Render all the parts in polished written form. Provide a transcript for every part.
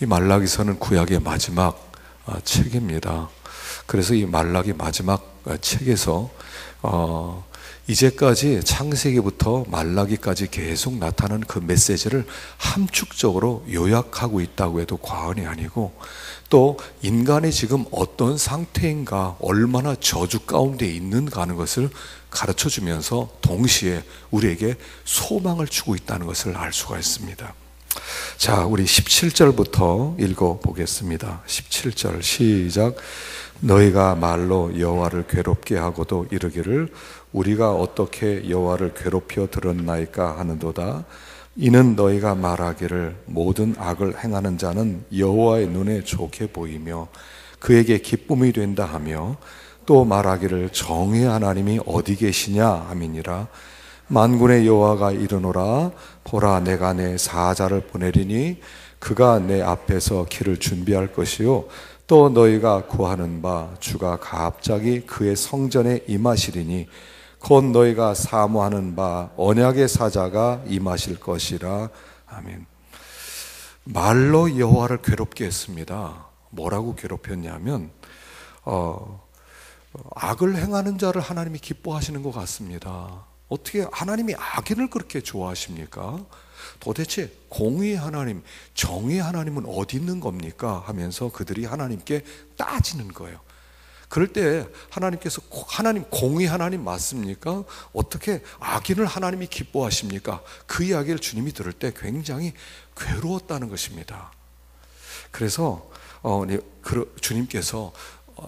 이 말라기서는 구약의 마지막 책입니다. 그래서 이 말라기 마지막 책에서 이제까지 창세기부터 말라기까지 계속 나타나는 그 메시지를 함축적으로 요약하고 있다고 해도 과언이 아니고, 또 인간이 지금 어떤 상태인가, 얼마나 저주 가운데 있는가 하는 것을 가르쳐 주면서 동시에 우리에게 소망을 주고 있다는 것을 알 수가 있습니다. 자, 우리 17절부터 읽어보겠습니다. 17절 시작. 너희가 말로 여호와를 괴롭게 하고도 이르기를 우리가 어떻게 여호와를 괴롭혀 들었나이까 하는도다. 이는 너희가 말하기를 모든 악을 행하는 자는 여호와의 눈에 좋게 보이며 그에게 기쁨이 된다 하며, 또 말하기를 정의 하나님이 어디 계시냐 함이니라. 만군의 여호와가 이르노라. 보라, 내가 내 사자를 보내리니 그가 내 앞에서 길을 준비할 것이요 또 너희가 구하는 바 주가 갑자기 그의 성전에 임하시리니 곧 너희가 사모하는 바 언약의 사자가 임하실 것이라. 아멘. 말로 여호와를 괴롭게 했습니다. 뭐라고 괴롭혔냐면 악을 행하는 자를 하나님이 기뻐하시는 것 같습니다. 어떻게 하나님이 악인을 그렇게 좋아하십니까? 도대체 공의의 하나님, 정의의 하나님은 어디 있는 겁니까? 하면서 그들이 하나님께 따지는 거예요. 그럴 때 하나님께서 하나님 공의 하나님 맞습니까? 어떻게 악인을 하나님이 기뻐하십니까? 그 이야기를 주님이 들을 때 굉장히 괴로웠다는 것입니다. 그래서 주님께서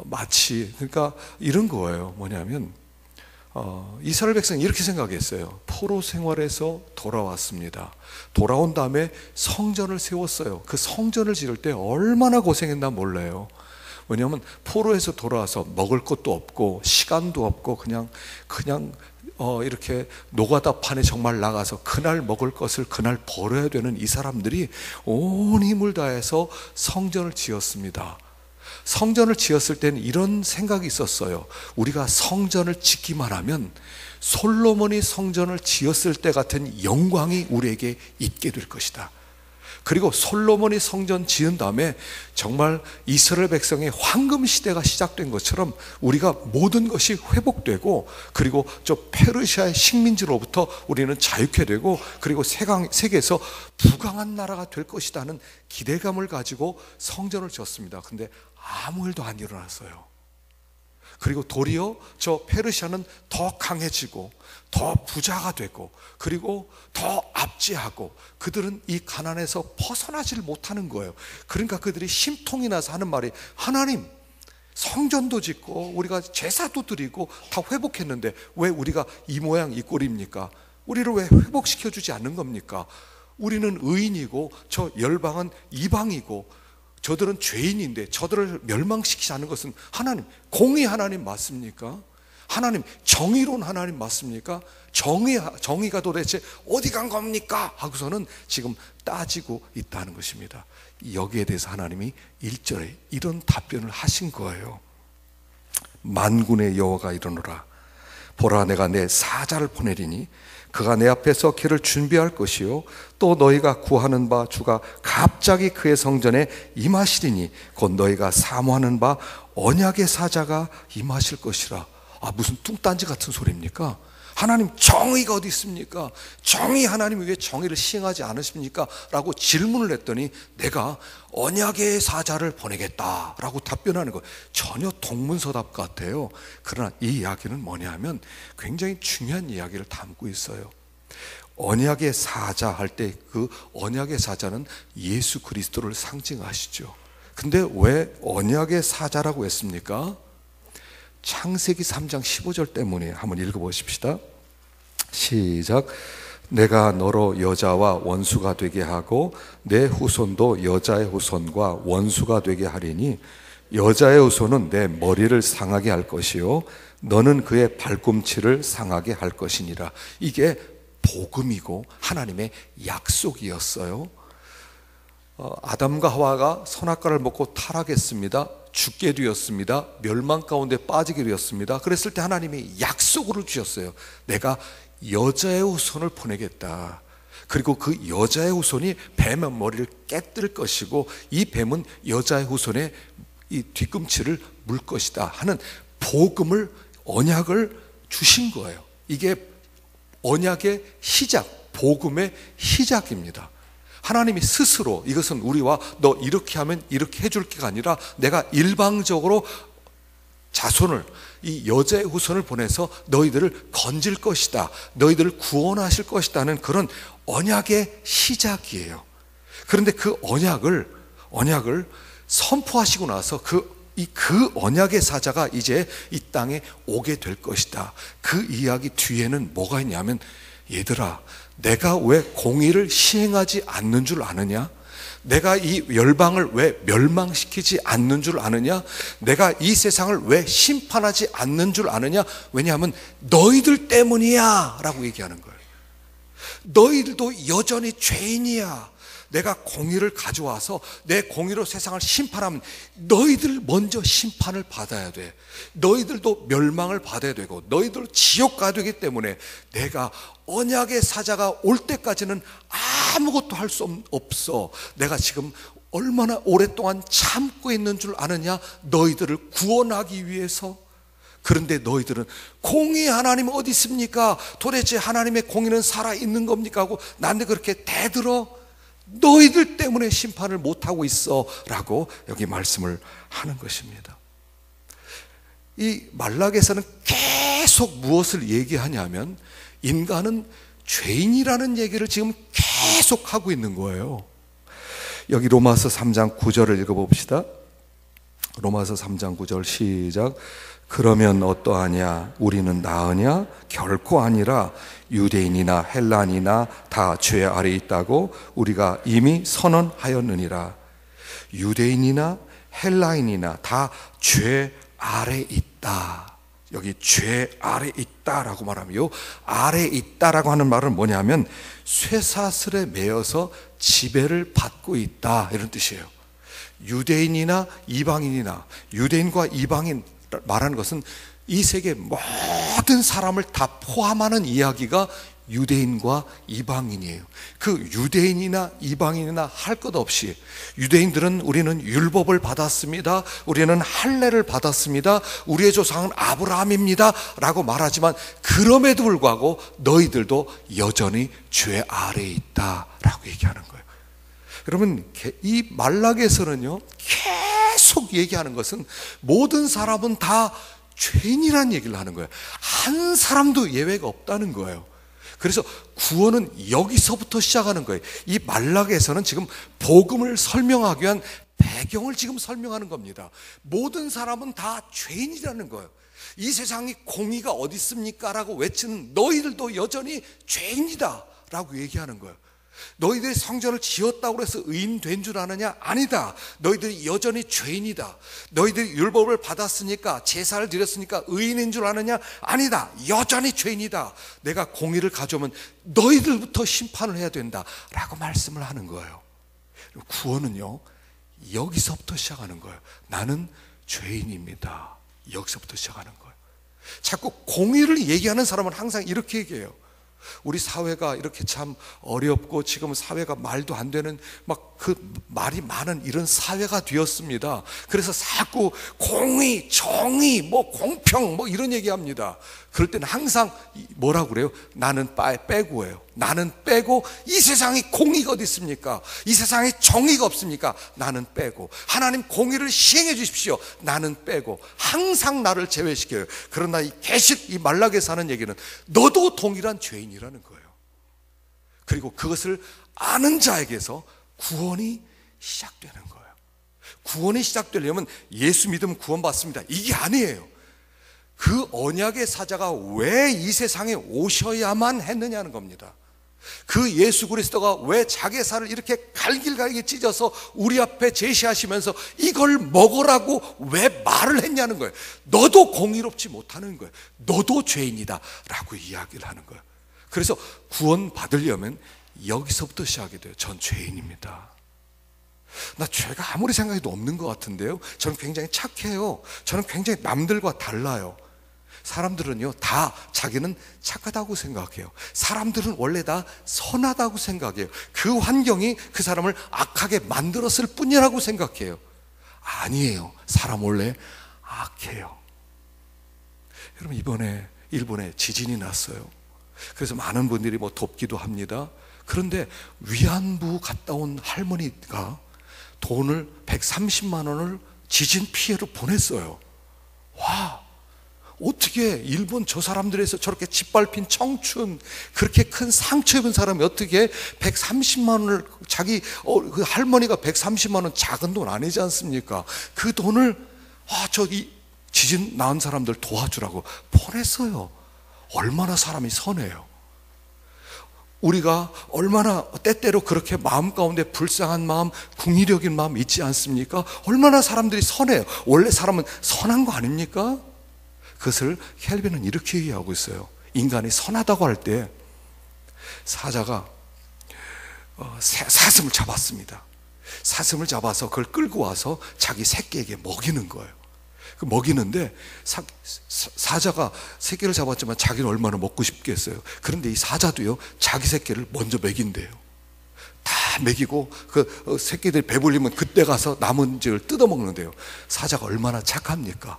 마치 그러니까 이런 거예요. 뭐냐면 이스라엘 백성이 이렇게 생각했어요. 포로 생활에서 돌아왔습니다. 돌아온 다음에 성전을 세웠어요. 그 성전을 지을 때 얼마나 고생했나 몰라요. 왜냐하면 포로에서 돌아와서 먹을 것도 없고 시간도 없고 그냥 이렇게 노가다판에 정말 나가서 그날 먹을 것을 그날 벌어야 되는 이 사람들이 온 힘을 다해서 성전을 지었습니다. 성전을 지었을 때는 이런 생각이 있었어요. 우리가 성전을 짓기만 하면 솔로몬이 성전을 지었을 때 같은 영광이 우리에게 있게 될 것이다. 그리고 솔로몬이 성전 지은 다음에 정말 이스라엘 백성의 황금 시대가 시작된 것처럼 우리가 모든 것이 회복되고, 그리고 저 페르시아의 식민지로부터 우리는 자유케 되고, 그리고 세계에서 부강한 나라가 될 것이라는 기대감을 가지고 성전을 지었습니다. 근데 아무 일도 안 일어났어요. 그리고 도리어 저 페르시아는 더 강해지고 더 부자가 되고 그리고 더 압제하고, 그들은 이 가난에서 벗어나질 못하는 거예요. 그러니까 그들이 심통이 나서 하는 말이, 하나님 성전도 짓고 우리가 제사도 드리고 다 회복했는데 왜 우리가 이 모양 이 꼴입니까? 우리를 왜 회복시켜 주지 않는 겁니까? 우리는 의인이고 저 열방은 이방이고 저들은 죄인인데 저들을 멸망시키지 않는 것은 하나님, 공의 하나님 맞습니까? 하나님, 정의로운 하나님 맞습니까? 정의가 도대체 어디 간 겁니까? 하고서는 지금 따지고 있다는 것입니다. 여기에 대해서 하나님이 1절에 이런 답변을 하신 거예요. 만군의 여호와가 이르노라. 보라, 내가 내 사자를 보내리니 그가 내 앞에서 길을 준비할 것이요 또 너희가 구하는 바 주가 갑자기 그의 성전에 임하시리니 곧 너희가 사모하는 바 언약의 사자가 임하실 것이라. 무슨 뚱딴지 같은 소리입니까? 하나님 정의가 어디 있습니까? 정의 하나님이 왜 정의를 시행하지 않으십니까? 라고 질문을 했더니 내가 언약의 사자를 보내겠다라고 답변하는 거예요. 전혀 동문서답 같아요. 그러나 이 이야기는 뭐냐면 굉장히 중요한 이야기를 담고 있어요. 언약의 사자 할 때 그 언약의 사자는 예수 그리스도를 상징하시죠. 근데 왜 언약의 사자라고 했습니까? 창세기 3장 15절 때문에 한번 읽어보십시다. 시작. 내가 너로 여자와 원수가 되게 하고 내 후손도 여자의 후손과 원수가 되게 하리니 여자의 후손은 내 머리를 상하게 할 것이요 너는 그의 발꿈치를 상하게 할 것이니라. 이게 복음이고 하나님의 약속이었어요. 아담과 하와가 선악과를 먹고 타락했습니다. 죽게 되었습니다. 멸망 가운데 빠지게 되었습니다. 그랬을 때 하나님이 약속으로 주셨어요. 내가 여자의 후손을 보내겠다. 그리고 그 여자의 후손이 뱀의 머리를 깨뜨릴 것이고 이 뱀은 여자의 후손의 이 뒤꿈치를 물 것이다 하는 복음을, 언약을 주신 거예요. 이게 언약의 시작, 복음의 시작입니다. 하나님이 스스로 이것은 우리와 너 이렇게 하면 이렇게 해줄게가 아니라 내가 일방적으로 자손을, 이 여자의 후손을 보내서 너희들을 건질 것이다, 너희들을 구원하실 것이다는 그런 언약의 시작이에요. 그런데 그 언약을 선포하시고 나서 그 언약의 사자가 이제 이 땅에 오게 될 것이다. 그 이야기 뒤에는 뭐가 있냐면, 얘들아, 내가 왜 공의를 시행하지 않는 줄 아느냐? 내가 이 열방을 왜 멸망시키지 않는 줄 아느냐? 내가 이 세상을 왜 심판하지 않는 줄 아느냐? 왜냐하면 너희들 때문이야 라고 얘기하는 거예요. 너희들도 여전히 죄인이야. 내가 공의를 가져와서 내 공의로 세상을 심판하면 너희들 먼저 심판을 받아야 돼. 너희들도 멸망을 받아야 되고 너희들 지옥 가야 되기 때문에 내가 언약의 사자가 올 때까지는 아무것도 할 수 없어. 내가 지금 얼마나 오랫동안 참고 있는 줄 아느냐? 너희들을 구원하기 위해서. 그런데 너희들은 공의 하나님 어디 있습니까? 도대체 하나님의 공의는 살아있는 겁니까? 하고 나한테 그렇게 대들어. 너희들 때문에 심판을 못하고 있어 라고 여기 말씀을 하는 것입니다. 이 말락에서는 계속 무엇을 얘기하냐면 인간은 죄인이라는 얘기를 지금 계속 하고 있는 거예요. 여기 로마서 3장 9절을 읽어봅시다. 로마서 3장 9절 시작. 그러면 어떠하냐? 우리는 나으냐? 결코 아니라 유대인이나 헬란이나 다 죄 아래 있다고 우리가 이미 선언하였느니라. 유대인이나 헬라인이나 다 죄 아래 있다. 여기 죄 아래 있다라고 말하면, 아래 있다라고 하는 말은 뭐냐면 쇠사슬에 매여서 지배를 받고 있다 이런 뜻이에요. 유대인이나 이방인이나, 유대인과 이방인 말하는 것은 이 세계 모든 사람을 다 포함하는 이야기가 유대인과 이방인이에요. 그 유대인이나 이방인이나 할 것 없이, 유대인들은 우리는 율법을 받았습니다, 우리는 할례를 받았습니다, 우리의 조상은 아브라함입니다 라고 말하지만 그럼에도 불구하고 너희들도 여전히 죄 아래에 있다 라고 얘기하는 거예요. 여러분, 이 말락에서는요 계속 얘기하는 것은 모든 사람은 다 죄인이라는 얘기를 하는 거예요. 한 사람도 예외가 없다는 거예요. 그래서 구원은 여기서부터 시작하는 거예요. 이 말락에서는 지금 복음을 설명하기 위한 배경을 지금 설명하는 겁니다. 모든 사람은 다 죄인이라는 거예요. 이 세상에 공의가 어디 있습니까? 라고 외치는 너희들도 여전히 죄인이다 라고 얘기하는 거예요. 너희들이 성전을 지었다고 해서 의인 된 줄 아느냐? 아니다. 너희들이 여전히 죄인이다. 너희들이 율법을 받았으니까, 제사를 드렸으니까 의인인 줄 아느냐? 아니다. 여전히 죄인이다. 내가 공의를 가져오면 너희들부터 심판을 해야 된다 라고 말씀을 하는 거예요. 구원은요 여기서부터 시작하는 거예요. 나는 죄인입니다. 여기서부터 시작하는 거예요. 자꾸 공의를 얘기하는 사람은 항상 이렇게 얘기해요. 우리 사회가 이렇게 참 어렵고 지금 사회가 말도 안 되는 막 그 말이 많은 이런 사회가 되었습니다. 그래서 자꾸 공의, 정의, 뭐 공평 뭐 이런 얘기합니다. 그럴 때는 항상 뭐라고 그래요? 나는 빼고 해요. 나는 빼고. 이 세상에 공의가 어디 있습니까? 이 세상에 정의가 없습니까? 나는 빼고. 하나님 공의를 시행해 주십시오. 나는 빼고. 항상 나를 제외시켜요. 그러나 이 계식, 이 말락에서 하는 얘기는 너도 동일한 죄인이라는 거예요. 그리고 그것을 아는 자에게서 구원이 시작되는 거예요. 구원이 시작되려면 예수 믿으면 구원받습니다, 이게 아니에요. 그 언약의 사자가 왜 이 세상에 오셔야만 했느냐는 겁니다. 그 예수 그리스도가 왜 자기 살을 이렇게 갈길갈길 찢어서 우리 앞에 제시하시면서 이걸 먹으라고 왜 말을 했냐는 거예요. 너도 공의롭지 못하는 거예요. 너도 죄인이다 라고 이야기를 하는 거예요. 그래서 구원 받으려면 여기서부터 시작이 돼요. 전 죄인입니다. 나 죄가 아무리 생각해도 없는 것 같은데요. 저는 굉장히 착해요. 저는 굉장히 남들과 달라요. 사람들은요, 다 자기는 착하다고 생각해요. 사람들은 원래 다 선하다고 생각해요. 그 환경이 그 사람을 악하게 만들었을 뿐이라고 생각해요. 아니에요. 사람 원래 악해요. 여러분, 이번에 일본에 지진이 났어요. 그래서 많은 분들이 뭐 돕기도 합니다. 그런데 위안부 갔다 온 할머니가 돈을 130만 원을 지진 피해로 보냈어요. 와, 어떻게 일본 저 사람들에서 저렇게 짓밟힌 청춘, 그렇게 큰 상처 입은 사람이 어떻게 130만 원을 자기 그 할머니가 130만 원 작은 돈 아니지 않습니까? 그 돈을 저기 지진 나은 사람들 도와주라고 보냈어요. 얼마나 사람이 선해요. 우리가 얼마나 때때로 그렇게 마음 가운데 불쌍한 마음, 궁의력인 마음 있지 않습니까? 얼마나 사람들이 선해요. 원래 사람은 선한 거 아닙니까? 그것을 켈빈은 이렇게 이해하고 있어요. 인간이 선하다고 할 때 사자가 사슴을 잡았습니다. 사슴을 잡아서 그걸 끌고 와서 자기 새끼에게 먹이는 거예요. 먹이는데 사자가 새끼를 잡았지만 자기는 얼마나 먹고 싶겠어요. 그런데 이 사자도요, 자기 새끼를 먼저 먹인대요. 다 먹이고 그 새끼들이 배불리면 그때 가서 남은 걸 뜯어먹는데요. 사자가 얼마나 착합니까?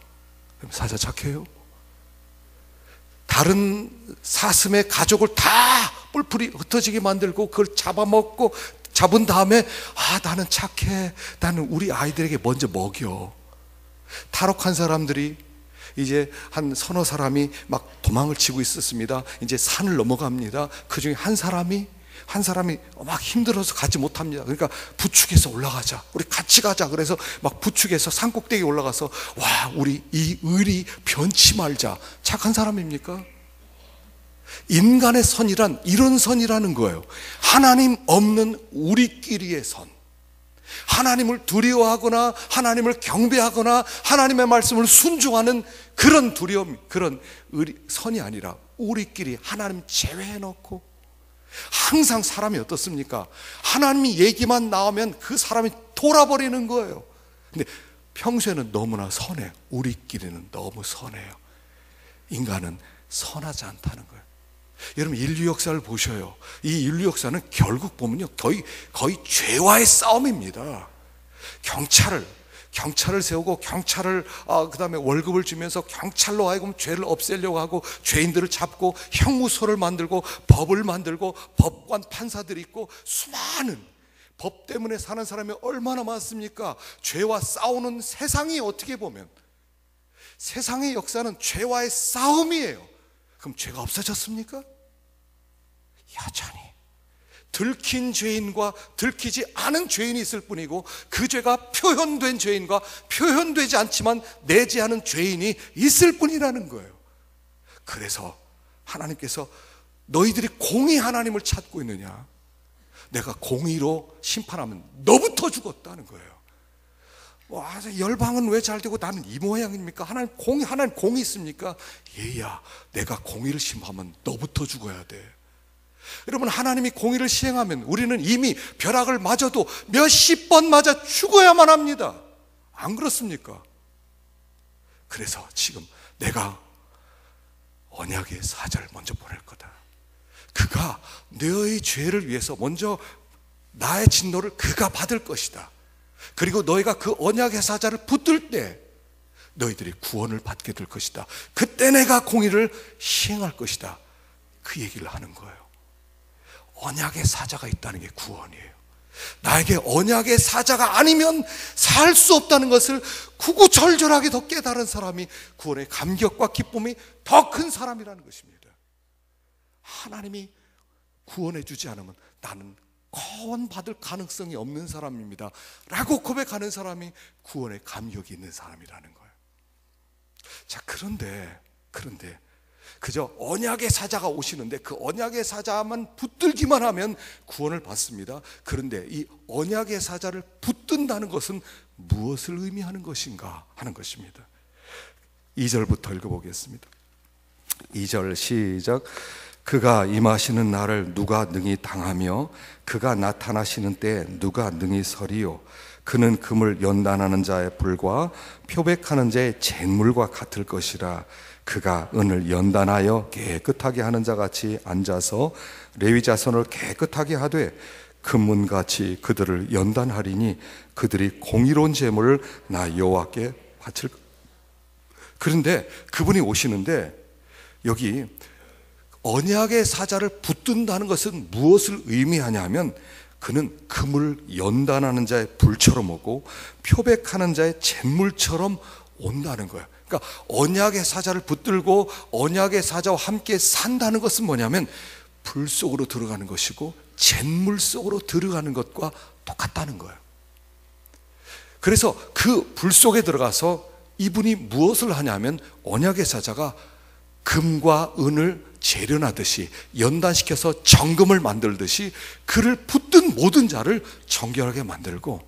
사자 착해요? 다른 사슴의 가족을 다 뿔뿔이 흩어지게 만들고 그걸 잡아먹고 잡은 다음에 나는 착해, 나는 우리 아이들에게 먼저 먹여. 탈옥한 사람들이 이제 한 서너 사람이 막 도망을 치고 있었습니다. 이제 산을 넘어갑니다. 그 중에 한 사람이 막 힘들어서 가지 못합니다. 그러니까 부축해서 올라가자, 우리 같이 가자. 그래서 막 부축해서 산꼭대기에 올라가서 우리 이 의리 변치 말자. 착한 사람입니까? 인간의 선이란 이런 선이라는 거예요. 하나님 없는 우리끼리의 선, 하나님을 두려워하거나 하나님을 경배하거나 하나님의 말씀을 순종하는 그런 두려움, 그런 선이 아니라 우리끼리 하나님 제외해놓고, 항상 사람이 어떻습니까? 하나님이 얘기만 나오면 그 사람이 돌아버리는 거예요. 근데 평소에는 너무나 선해요. 우리끼리는 너무 선해요. 인간은 선하지 않다는 거예요. 여러분, 인류 역사를 보셔요. 이 인류 역사는 결국 보면요, 거의 죄와의 싸움입니다. 경찰을 세우고 경찰을 그다음에 월급을 주면서 경찰로 하여금 죄를 없애려고 하고 죄인들을 잡고 형무소를 만들고 법을 만들고 법관 판사들이 있고 수많은 법 때문에 사는 사람이 얼마나 많습니까? 죄와 싸우는 세상이, 어떻게 보면 세상의 역사는 죄와의 싸움이에요. 그럼 죄가 없어졌습니까? 여전히 들킨 죄인과 들키지 않은 죄인이 있을 뿐이고, 그 죄가 표현된 죄인과 표현되지 않지만 내재하는 죄인이 있을 뿐이라는 거예요. 그래서 하나님께서 너희들이 공의 하나님을 찾고 있느냐? 내가 공의로 심판하면 너부터 죽었다는 거예요. 열방은 왜 잘 되고 나는 이 모양입니까? 하나님 공의 있습니까? 얘야, 내가 공의를 심하면 너부터 죽어야 돼. 여러분, 하나님이 공의를 시행하면 우리는 이미 벼락을 맞아도 몇십 번 맞아 죽어야만 합니다. 안 그렇습니까? 그래서 지금 내가 언약의 사자를 먼저 보낼 거다. 그가 너의 죄를 위해서 먼저 나의 진노를 그가 받을 것이다. 그리고 너희가 그 언약의 사자를 붙들 때 너희들이 구원을 받게 될 것이다. 그때 내가 공의를 시행할 것이다. 그 얘기를 하는 거예요. 언약의 사자가 있다는 게 구원이에요. 나에게 언약의 사자가 아니면 살 수 없다는 것을 구구절절하게 더 깨달은 사람이 구원의 감격과 기쁨이 더 큰 사람이라는 것입니다. 하나님이 구원해 주지 않으면 나는 구원받을 가능성이 없는 사람입니다 라고 고백하는 사람이 구원의 감격이 있는 사람이라는 거예요. 자, 그런데 그저 언약의 사자가 오시는데 그 언약의 사자만 붙들기만 하면 구원을 받습니다. 그런데 이 언약의 사자를 붙든다는 것은 무엇을 의미하는 것인가 하는 것입니다. 2절부터 읽어보겠습니다. 2절 시작. 그가 임하시는 날을 누가 능히 당하며 그가 나타나시는 때 누가 능히 서리요. 그는 금을 연단하는 자의 불과 표백하는 자의 잿물과 같을 것이라. 그가 은을 연단하여 깨끗하게 하는 자같이 앉아서 레위 자손을 깨끗하게 하되 금문같이 그들을 연단하리니 그들이 공의로운 제물을 나 여호와께 바칠. 그런데 그분이 오시는데 여기 언약의 사자를 붙든다는 것은 무엇을 의미하냐면 그는 금을 연단하는 자의 불처럼 오고 표백하는 자의 잿물처럼 온다는 거예요. 그러니까 언약의 사자를 붙들고 언약의 사자와 함께 산다는 것은 뭐냐면 불 속으로 들어가는 것이고 잿물 속으로 들어가는 것과 똑같다는 거예요. 그래서 그 불 속에 들어가서 이분이 무엇을 하냐면 언약의 사자가 금과 은을 재련하듯이 연단시켜서 정금을 만들듯이 그를 붙든 모든 자를 정결하게 만들고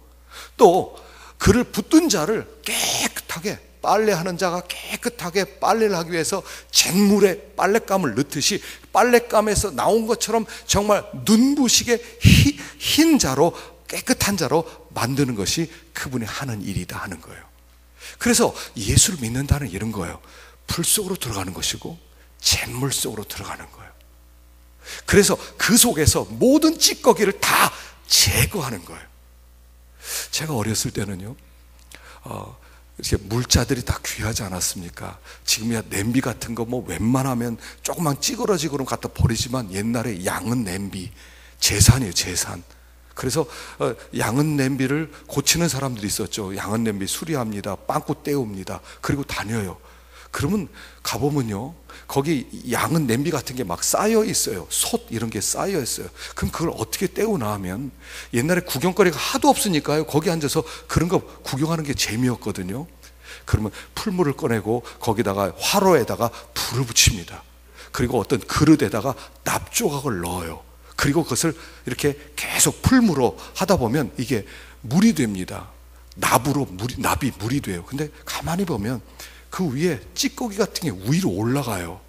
또 그를 붙든 자를 깨끗하게 빨래하는 자가 깨끗하게 빨래를 하기 위해서 잿물에 빨랫감을 넣듯이 빨랫감에서 나온 것처럼 정말 눈부시게 흰 자로 깨끗한 자로 만드는 것이 그분이 하는 일이다 하는 거예요. 그래서 예수를 믿는다는 이런 거예요. 불 속으로 들어가는 것이고 잿물 속으로 들어가는 거예요. 그래서 그 속에서 모든 찌꺼기를 다 제거하는 거예요. 제가 어렸을 때는요 이렇게 물자들이 다 귀하지 않았습니까? 지금이야 냄비 같은 거 뭐 웬만하면 조금만 찌그러지고 그러면 갖다 버리지만 옛날에 양은 냄비 재산이에요, 재산. 그래서 양은 냄비를 고치는 사람들이 있었죠. 양은 냄비 수리합니다, 빵꾸 떼웁니다, 그리고 다녀요. 그러면 가보면요 거기 양은 냄비 같은 게 막 쌓여 있어요. 솥 이런 게 쌓여 있어요. 그럼 그걸 어떻게 떼우나 하면 옛날에 구경거리가 하도 없으니까요 거기 앉아서 그런 거 구경하는 게 재미였거든요. 그러면 풀물을 꺼내고 거기다가 화로에다가 불을 붙입니다. 그리고 어떤 그릇에다가 납조각을 넣어요. 그리고 그것을 이렇게 계속 풀무로 하다 보면 이게 물이 됩니다. 납이 물이 돼요. 근데 가만히 보면 그 위에 찌꺼기 같은 게 위로 올라가요.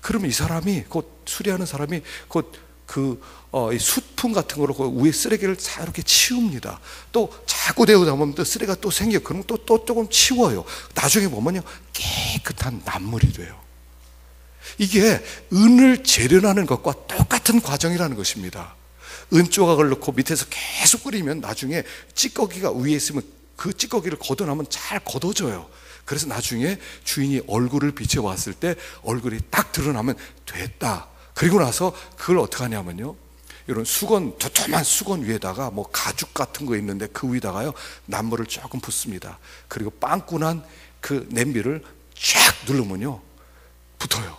그러면 이 사람이 곧 수리하는 사람이 이 숯풍 같은 거로 그 위에 쓰레기를 다 이렇게 치웁니다. 또 자꾸 대우다 보면 또 쓰레기가 또 생겨요. 그러면 또 조금 치워요. 나중에 보면요 깨끗한 납물이 돼요. 이게 은을 재련하는 것과 똑같은 과정이라는 것입니다. 은 조각을 넣고 밑에서 계속 끓이면 나중에 찌꺼기가 위에 있으면 그 찌꺼기를 걷어내면 잘 걷어져요. 그래서 나중에 주인이 얼굴을 비춰봤을 때 얼굴이 딱 드러나면 됐다. 그리고 나서 그걸 어떻게 하냐면요 이런 수건, 도톰한 수건 위에다가 뭐 가죽 같은 거 있는데 그 위에다가요 나물을 조금 붓습니다. 그리고 빵꾸난 그 냄비를 쫙 누르면요 붙어요.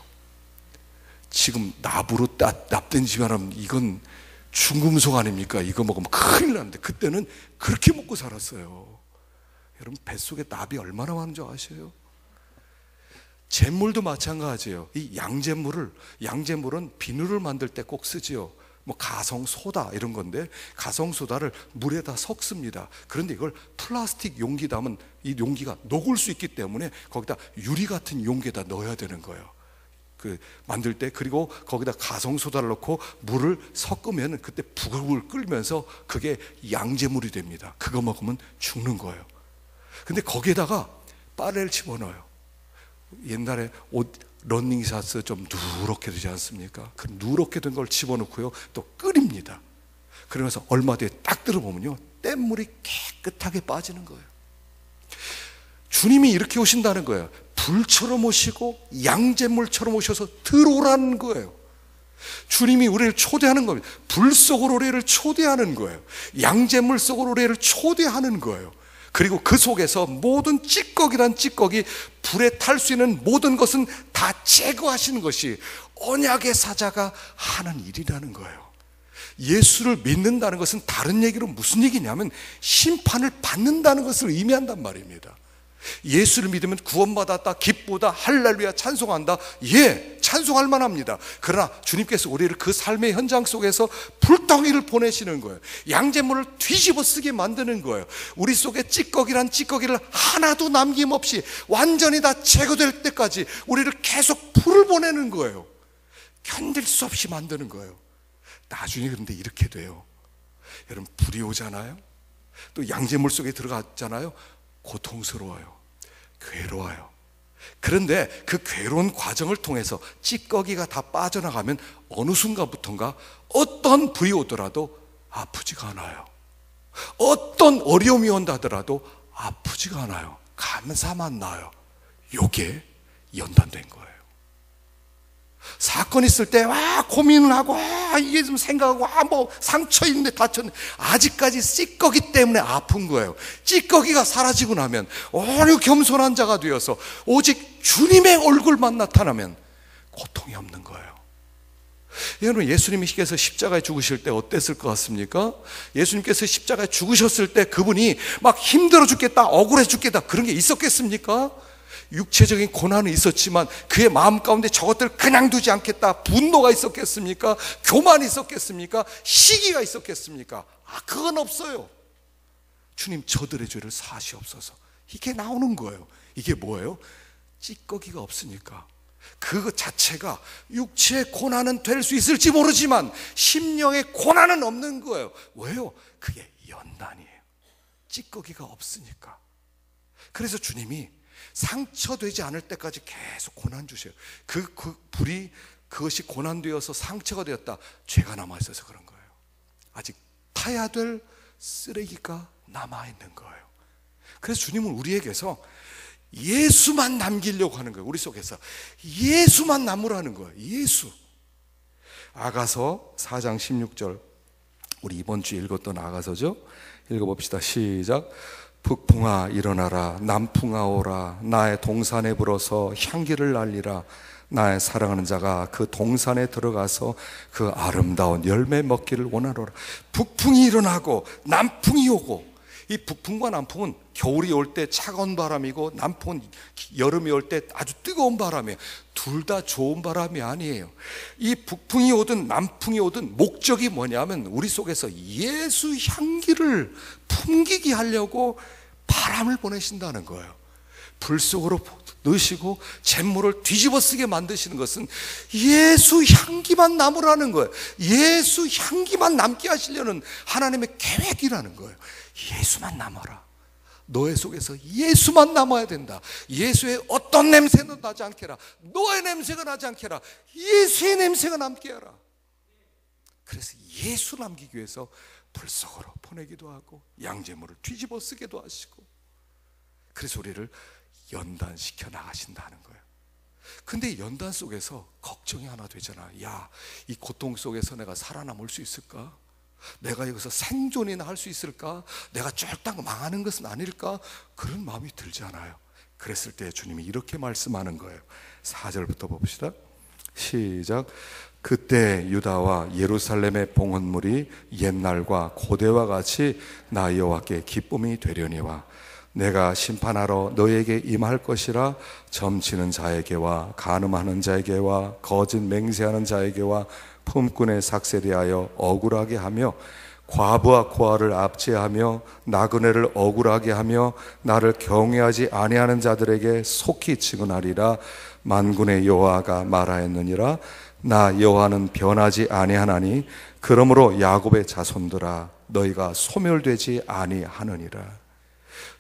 지금 납으로 납된 집안은 이건 중금속 아닙니까? 이거 먹으면 큰일 나는데 그때는 그렇게 먹고 살았어요. 여러분 뱃속에 납이 얼마나 많은 줄 아세요? 잿물도 마찬가지예요. 이 양잿물은 비누를 만들 때 꼭 쓰지요. 뭐 가성소다 이런 건데 가성소다를 물에다 섞습니다. 그런데 이걸 플라스틱 용기 담은 이 용기가 녹을 수 있기 때문에 거기다 유리 같은 용기에다 넣어야 되는 거예요. 그 만들 때. 그리고 거기다 가성소다를 넣고 물을 섞으면 그때 부글부글 끓면서 그게 양잿물이 됩니다. 그거 먹으면 죽는 거예요. 근데 거기에다가 빨래를 집어넣어요. 옛날에 옷 러닝샷스 좀 누렇게 되지 않습니까? 그 누렇게 된 걸 집어넣고요 또 끓입니다. 그러면서 얼마 뒤에 딱 들어보면요 뗏물이 깨끗하게 빠지는 거예요. 주님이 이렇게 오신다는 거예요. 불처럼 오시고 양잿물처럼 오셔서 들어오라는 거예요. 주님이 우리를 초대하는 겁니다. 불 속으로 우리를 초대하는 거예요. 양잿물 속으로 우리를 초대하는 거예요. 그리고 그 속에서 모든 찌꺼기란 찌꺼기, 불에 탈 수 있는 모든 것은 다 제거하시는 것이 언약의 사자가 하는 일이라는 거예요. 예수를 믿는다는 것은 다른 얘기로 무슨 얘기냐면 심판을 받는다는 것을 의미한단 말입니다. 예수를 믿으면 구원받았다, 기쁘다, 할렐루야, 찬송한다. 예, 찬송할 만합니다. 그러나 주님께서 우리를 그 삶의 현장 속에서 불덩이를 보내시는 거예요. 양잿물을 뒤집어 쓰게 만드는 거예요. 우리 속에 찌꺼기란 찌꺼기를 하나도 남김없이 완전히 다 제거될 때까지 우리를 계속 불을 보내는 거예요. 견딜 수 없이 만드는 거예요. 나중에 그런데 이렇게 돼요. 여러분 불이 오잖아요. 또 양재물 속에 들어갔잖아요. 고통스러워요. 괴로워요. 그런데 그 괴로운 과정을 통해서 찌꺼기가 다 빠져나가면 어느 순간부터인가 어떤 불이 오더라도 아프지가 않아요. 어떤 어려움이 온다 하더라도 아프지가 않아요. 감사만 나요. 요게 연단된 거예요. 사건 있을 때 고민을 하고 이게 좀 생각하고 뭐 상처 있는데 다쳤는데 아직까지 찌꺼기 때문에 아픈 거예요. 찌꺼기가 사라지고 나면 오히려 겸손한 자가 되어서 오직 주님의 얼굴만 나타나면 고통이 없는 거예요. 여러분, 예수님께서 십자가에 죽으실 때 어땠을 것 같습니까? 예수님께서 십자가에 죽으셨을 때 그분이 막 힘들어 죽겠다, 억울해 죽겠다 그런 게 있었겠습니까? 육체적인 고난은 있었지만 그의 마음 가운데 저것들 그냥 두지 않겠다, 분노가 있었겠습니까? 교만이 있었겠습니까? 시기가 있었겠습니까? 그건 없어요. 주님, 저들의 죄를 사시옵소서. 이게 나오는 거예요. 이게 뭐예요? 찌꺼기가 없으니까. 그거 자체가 육체의 고난은 될 수 있을지 모르지만 심령의 고난은 없는 거예요. 왜요? 그게 연단이에요. 찌꺼기가 없으니까. 그래서 주님이 상처되지 않을 때까지 계속 고난 주셔요. 그 불이, 그것이 고난되어서 상처가 되었다, 죄가 남아있어서 그런 거예요. 아직 타야 될 쓰레기가 남아있는 거예요. 그래서 주님은 우리에게서 예수만 남기려고 하는 거예요. 우리 속에서 예수만 남으라는 거예요. 예수. 아가서 4장 16절, 우리 이번 주에 읽었던 아가서죠. 읽어봅시다. 시작. 북풍아 일어나라, 남풍아 오라, 나의 동산에 불어서 향기를 날리라. 나의 사랑하는 자가 그 동산에 들어가서 그 아름다운 열매 먹기를 원하노라. 북풍이 일어나고 남풍이 오고, 이 북풍과 남풍은 겨울이 올 때 차가운 바람이고 남풍은 여름이 올 때 아주 뜨거운 바람이에요. 둘 다 좋은 바람이 아니에요. 이 북풍이 오든 남풍이 오든 목적이 뭐냐면 우리 속에서 예수 향기를 풍기게 하려고 바람을 보내신다는 거예요. 불 속으로 넣으시고 잿물을 뒤집어 쓰게 만드시는 것은 예수 향기만 남으라는 거예요. 예수 향기만 남게 하시려는 하나님의 계획이라는 거예요. 예수만 남아라. 너의 속에서 예수만 남아야 된다. 예수의 어떤 냄새도 나지 않게라. 너의 냄새가 나지 않게라. 예수의 냄새가 남게 하라. 그래서 예수 남기기 위해서 불 속으로 보내기도 하고 양재물을 뒤집어 쓰기도 하시고, 그래서 우리를 연단시켜 나가신다는 거예요. 근데 연단 속에서 걱정이 하나 되잖아. 야, 이 고통 속에서 내가 살아남을 수 있을까? 내가 여기서 생존이나 할 수 있을까? 내가 쫄딱 망하는 것은 아닐까? 그런 마음이 들잖아요. 그랬을 때 주님이 이렇게 말씀하는 거예요. 4절부터 봅시다. 시작. 그때 유다와 예루살렘의 봉헌물이 옛날과 고대와 같이 나 여호와께 기쁨이 되려니와 내가 심판하러 너에게 임할 것이라. 점치는 자에게와 간음하는 자에게와 거짓 맹세하는 자에게와 품꾼의 삭세 대하여 억울하게 하며 과부와 고아를 압제하며 나그네를 억울하게 하며 나를 경외하지 아니하는 자들에게 속히 증언하리라. 만군의 여호와가 말하였느니라. 나 여호와는 변하지 아니하나니 그러므로 야곱의 자손들아 너희가 소멸되지 아니하느니라.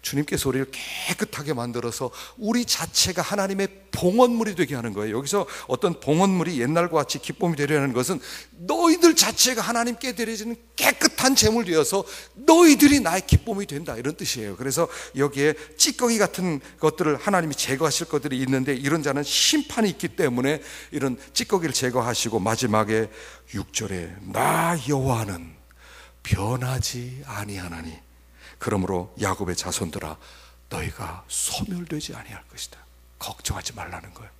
주님께서 우리를 깨끗하게 만들어서 우리 자체가 하나님의 봉헌물이 되게 하는 거예요. 여기서 어떤 봉헌물이 옛날과 같이 기쁨이 되려는 것은 너희들 자체가 하나님께 드려지는 깨끗한 제물 되어서 너희들이 나의 기쁨이 된다, 이런 뜻이에요. 그래서 여기에 찌꺼기 같은 것들을 하나님이 제거하실 것들이 있는데 이런 자는 심판이 있기 때문에 이런 찌꺼기를 제거하시고 마지막에 6절에 나 여호와는 변하지 아니하나니 그러므로 야곱의 자손들아 너희가 소멸되지 아니할 것이다. 걱정하지 말라는 거예요.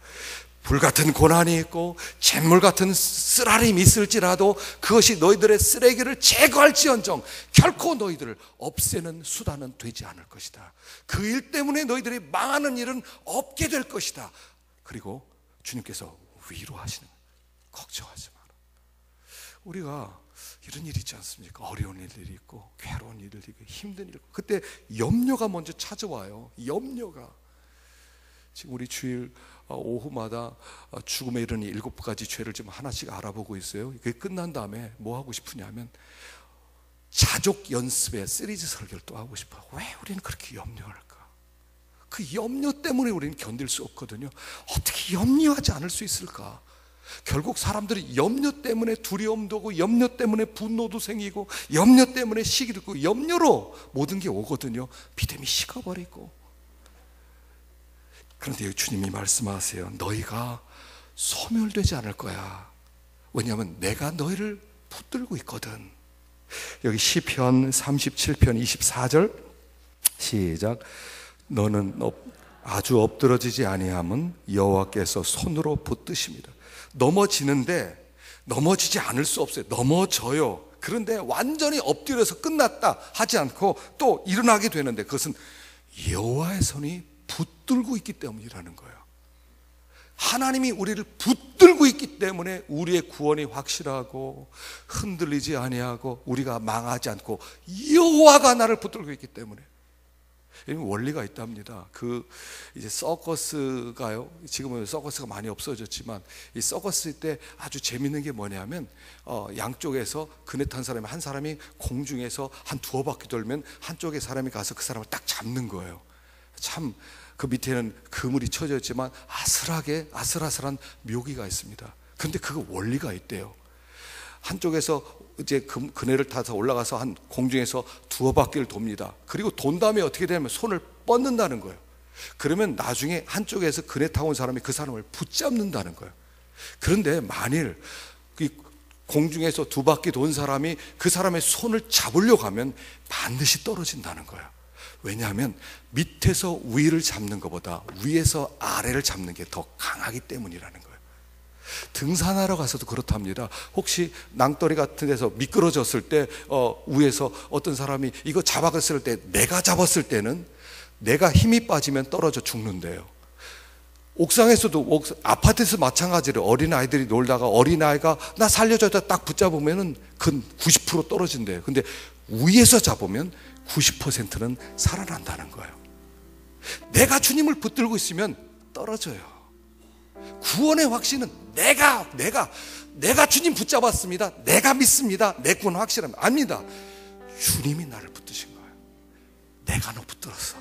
불같은 고난이 있고 잿물 같은 쓰라림이 있을지라도 그것이 너희들의 쓰레기를 제거할지언정 결코 너희들을 없애는 수단은 되지 않을 것이다. 그 일 때문에 너희들이 망하는 일은 없게 될 것이다. 그리고 주님께서 위로하시는 거예요. 걱정하지 마라. 우리가 이런 일이 있지 않습니까? 어려운 일들이 있고 괴로운 일들이 있고 힘든 일, 그때 염려가 먼저 찾아와요. 염려가. 지금 우리 주일 오후마다 죽음에 이르는 7가지 죄를 좀 하나씩 알아보고 있어요. 그게 끝난 다음에 뭐 하고 싶으냐면 자족 연습에 시리즈 설교를 또 하고 싶어요. 왜 우리는 그렇게 염려할까? 그 염려 때문에 우리는 견딜 수 없거든요. 어떻게 염려하지 않을 수 있을까? 결국 사람들이 염려 때문에 두려움도 오고, 염려 때문에 분노도 생기고, 염려 때문에 시기도 있고, 염려로 모든 게 오거든요. 믿음이 식어버리고. 그런데 주님이 말씀하세요. 너희가 소멸되지 않을 거야. 왜냐하면 내가 너희를 붙들고 있거든. 여기 시편 37편 24절 시작. 너는 아주 엎드러지지 아니함은 여호와께서 손으로 붙드십니다. 넘어지는데 넘어지지 않을 수 없어요. 넘어져요. 그런데 완전히 엎드려서 끝났다 하지 않고 또 일어나게 되는데, 그것은 여호와의 손이 붙들고 있기 때문이라는 거예요. 하나님이 우리를 붙들고 있기 때문에 우리의 구원이 확실하고 흔들리지 아니하고 우리가 망하지 않고, 여호와가 나를 붙들고 있기 때문에. 원리가 있답니다. 이제 서커스가요, 지금은 서커스가 많이 없어졌지만, 이 서커스 때 아주 재밌는 게 뭐냐면, 양쪽에서 그네 탄 사람이, 한 사람이 공중에서 한 두어 바퀴 돌면 한쪽에 사람이 가서 그 사람을 딱 잡는 거예요. 참 그 밑에는 그물이 쳐져 있지만 아슬하게 아슬아슬한 묘기가 있습니다. 그런데 그 원리가 있대요. 한쪽에서 이제 그네를 타서 올라가서 한 공중에서 두어 바퀴를 돕니다. 그리고 돈 다음에 어떻게 되냐면 손을 뻗는다는 거예요. 그러면 나중에 한쪽에서 그네 타고 온 사람이 그 사람을 붙잡는다는 거예요. 그런데 만일 공중에서 두 바퀴 돈 사람이 그 사람의 손을 잡으려고 하면 반드시 떨어진다는 거예요. 왜냐하면 밑에서 위를 잡는 것보다 위에서 아래를 잡는 게 더 강하기 때문이라는 거예요. 등산하러 가서도 그렇답니다. 혹시 낭떠리 같은 데서 미끄러졌을 때 위에서 어떤 사람이 이거 잡았을 때, 내가 잡았을 때는 내가 힘이 빠지면 떨어져 죽는데요. 옥상에서도, 아파트에서 마찬가지로 어린아이들이 놀다가 어린아이가 나 살려줘 딱 붙잡으면 근 90% 떨어진대요. 근데 위에서 잡으면 90%는 살아난다는 거예요. 내가 주님을 붙들고 있으면 떨어져요. 구원의 확신은 내가 주님 붙잡았습니다, 내가 믿습니다, 내 구원 확실합니다. 아닙니다. 주님이 나를 붙드신 거예요. 내가 너 붙들었어.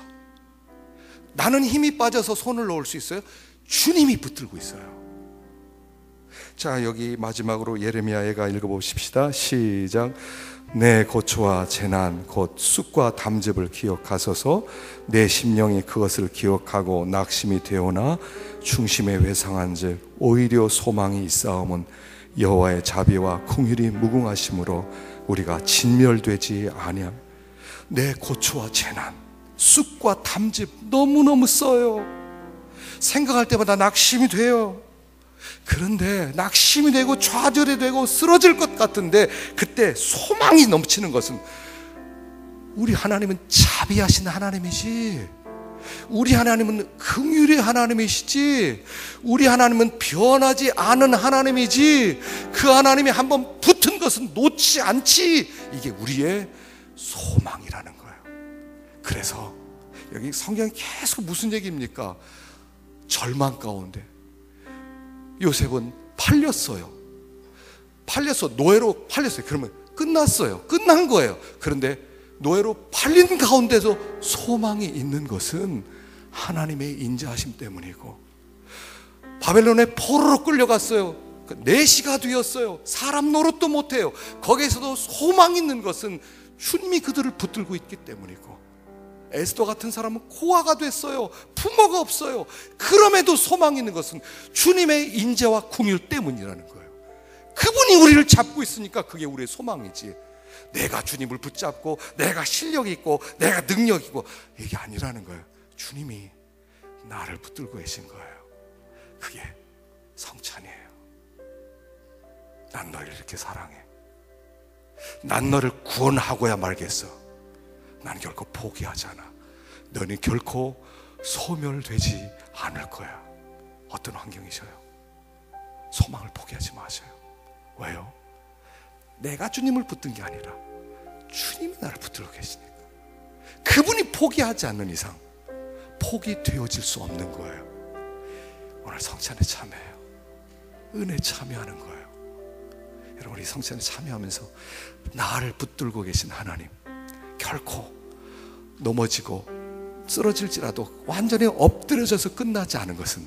나는 힘이 빠져서 손을 놓을 수 있어요? 주님이 붙들고 있어요. 자, 여기 마지막으로 예레미야가 읽어보십시다. 시작. 내 고초와 재난 곧 쑥과 담즙을 기억하소서. 내 심령이 그것을 기억하고 낙심이 되오나 중심에 회상한즉 오히려 소망이 있사옴은 여호와의 자비와 긍휼이 무궁하심으로 우리가 진멸되지 아니함. 내 고초와 재난, 쑥과 담즙 너무너무 써요. 생각할 때마다 낙심이 돼요. 그런데 낙심이 되고 좌절이 되고 쓰러질 것 같은데, 그때 소망이 넘치는 것은 우리 하나님은 자비하신 하나님이지, 우리 하나님은 긍휼의 하나님이시지, 우리 하나님은 변하지 않은 하나님이지, 그 하나님이 한번 붙은 것은 놓지 않지. 이게 우리의 소망이라는 거예요. 그래서 여기 성경이 계속 무슨 얘기입니까? 절망 가운데 요셉은 팔렸어요. 노예로 팔렸어요. 그러면 끝났어요. 끝난 거예요. 그런데 노예로 팔린 가운데서 소망이 있는 것은 하나님의 인자하심 때문이고, 바벨론에 포로로 끌려갔어요. 4시가 되었어요. 사람 노릇도 못해요. 거기에서도 소망 있는 것은 주님이 그들을 붙들고 있기 때문이고, 에스더 같은 사람은 고아가 됐어요. 부모가 없어요. 그럼에도 소망 있는 것은 주님의 인자와 긍휼 때문이라는 거예요. 그분이 우리를 잡고 있으니까 그게 우리의 소망이지, 내가 주님을 붙잡고 내가 실력이 있고 내가 능력이 있고 이게 아니라는 거예요. 주님이 나를 붙들고 계신 거예요. 그게 성찬이에요. 난 너를 이렇게 사랑해. 난 너를 구원하고야 말겠어. 나는 결코 포기하지 않아. 너는 결코 소멸되지 않을 거야. 어떤 환경이셔요? 소망을 포기하지 마세요. 왜요? 내가 주님을 붙든 게 아니라 주님이 나를 붙들고 계시니까. 그분이 포기하지 않는 이상 포기되어질 수 없는 거예요. 오늘 성찬에 참여해요. 은혜 참여하는 거예요. 여러분, 우리 성찬에 참여하면서 나를 붙들고 계신 하나님, 결코 넘어지고 쓰러질지라도 완전히 엎드려져서 끝나지 않은 것은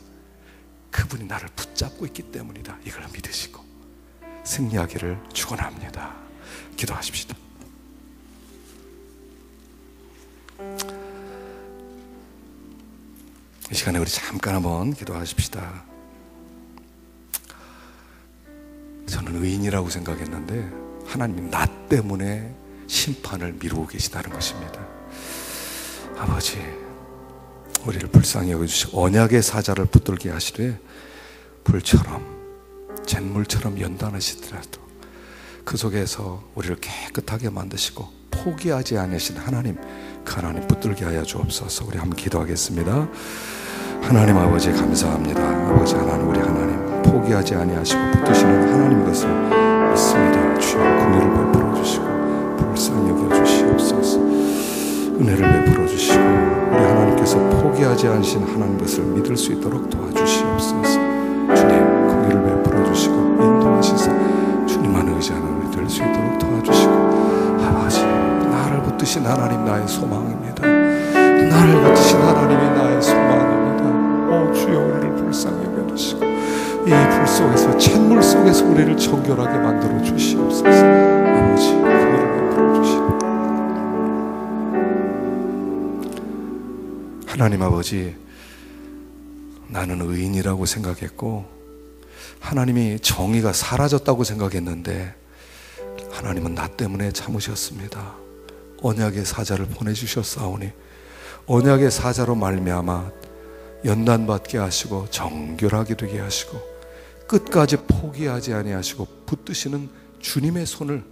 그분이 나를 붙잡고 있기 때문이다. 이걸 믿으시고 승리하기를 축원합니다. 기도하십시다. 이 시간에 우리 잠깐 한번 기도하십시다. 저는 의인이라고 생각했는데 하나님이 나 때문에 심판을 미루고 계시다는 것입니다. 아버지, 우리를 불쌍히 여겨주시고 언약의 사자를 붙들게 하시되 불처럼 잿물처럼 연단하시더라도 그 속에서 우리를 깨끗하게 만드시고 포기하지 않으신 하나님, 그 하나님 붙들게 하여 주옵소서. 우리 한번 기도하겠습니다. 하나님 아버지 감사합니다. 아버지 하나님, 우리 하나님 포기하지 아니하시고 붙드시는 하나님 것을 믿습니다. 주여 긍휼을 베풀어 주시고 불쌍히 여겨 주시옵소서. 은혜를 베풀어 주시고 우리 하나님께서 포기하지 않으신 하나님 것을 믿을 수 있도록 도와주시옵소서. 주님 긍휼을 베풀어 주시고 인도하시사 주님만 의지하는 우리 될 수 있도록 도와주시고 아버지, 나를 붙드신 하나님 나의 소망입니다. 나를 붙드신 하나님이 나의 소망입니다. 오 주여, 우리를 불쌍히 여겨주시고 이 불 속에서 찬물 속에서 우리를 정결하게 만들어 주시옵소서. 아버지 긍휼을 베풀어 주시고 하나님 아버지, 나는 의인이라고 생각했고 하나님이 정의가 사라졌다고 생각했는데 하나님은 나 때문에 참으셨습니다. 언약의 사자를 보내주셨사오니 언약의 사자로 말미암아 연단받게 하시고 정결하게 되게 하시고 끝까지 포기하지 아니하시고 붙드시는 주님의 손을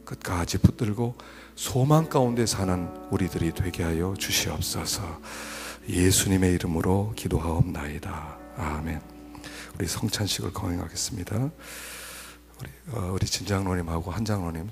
끝까지 붙들고 소망 가운데 사는 우리들이 되게 하여 주시옵소서. 예수님의 이름으로 기도하옵나이다. 아멘. 우리 성찬식을 거행하겠습니다. 우리 진장로님하고 한장로님